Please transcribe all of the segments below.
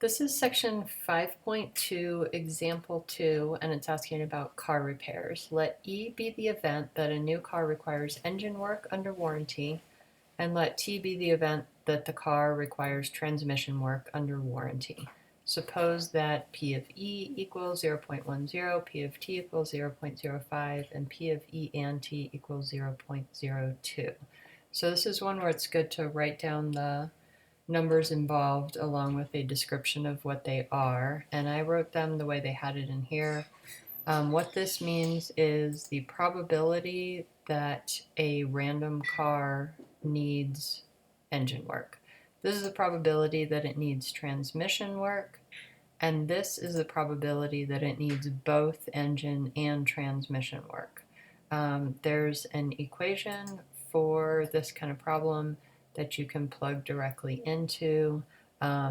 This is section 5.2, example 2, and it's asking about car repairs. Let E be the event that a new car requires engine work under warranty, and let T be the event that the car requires transmission work under warranty. Suppose that P of E equals 0.10, P of T equals 0.05, and P of E and T equals 0.02. So this is one where it's good to write down the numbers involved along with a description of what they are, and I wrote them the way they had it in here. What this means is the probability that a random car needs engine work. This is the probability that it needs transmission work, and this is the probability that it needs both engine and transmission work. There's an equation for this kind of problem that you can plug directly into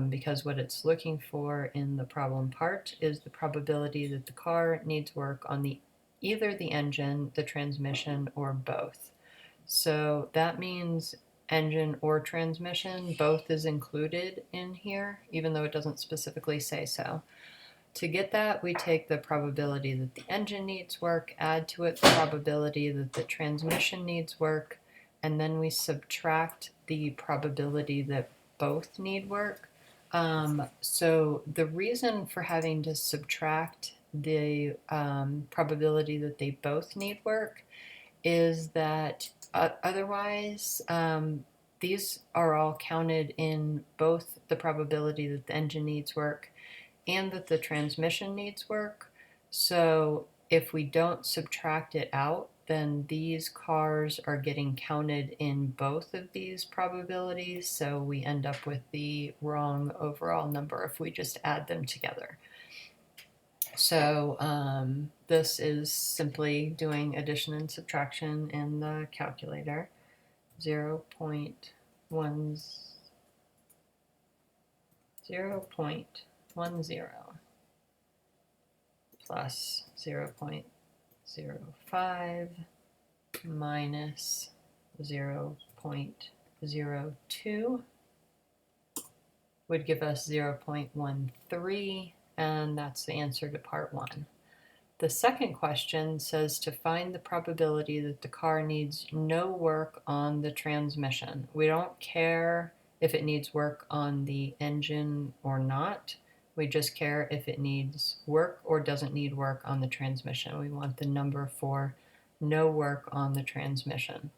because what it's looking for in the problem part is the probability that the car needs work on either the engine, the transmission, or both. So that means engine or transmission, both is included in here, even though it doesn't specifically say so. To get that, we take the probability that the engine needs work, add to it the probability that the transmission needs work, and then we subtract the probability that both need work. So the reason for having to subtract the probability that they both need work is that otherwise these are all counted in both the probability that the engine needs work and that the transmission needs work. So if we don't subtract it out, then these cars are getting counted in both of these probabilities, so we end up with the wrong overall number if we just add them together. So this is simply doing addition and subtraction in the calculator. 0.10 plus 0.05 minus 0.02 would give us 0.13, and that's the answer to part 1. The second question says to find the probability that the car needs no work on the transmission. We don't care if it needs work on the engine or not. We just care if it needs work or doesn't need work on the transmission. We want the number for no work on the transmission.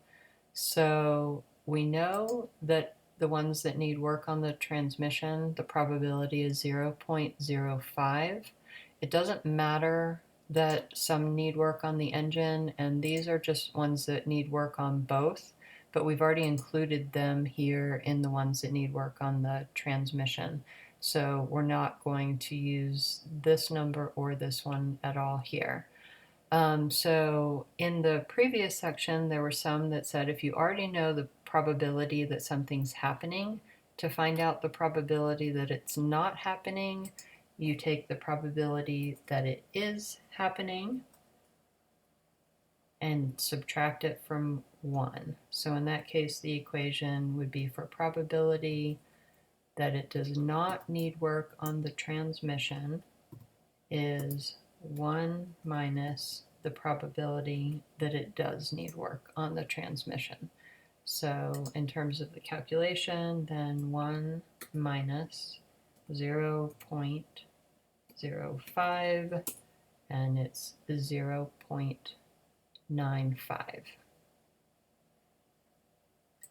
So we know that the ones that need work on the transmission, the probability is 0.05. It doesn't matter that some need work on the engine, and these are just ones that need work on both, but we've already included them here in the ones that need work on the transmission. So we're not going to use this number or this one at all here. So in the previous section, there were some that said if you already know the probability that something's happening, to find out the probability that it's not happening, you take the probability that it is happening and subtract it from 1. So in that case, the equation would be for probability that it does not need work on the transmission is 1 minus the probability that it does need work on the transmission. So in terms of the calculation, then 1 minus 0.05, and it's 0.95.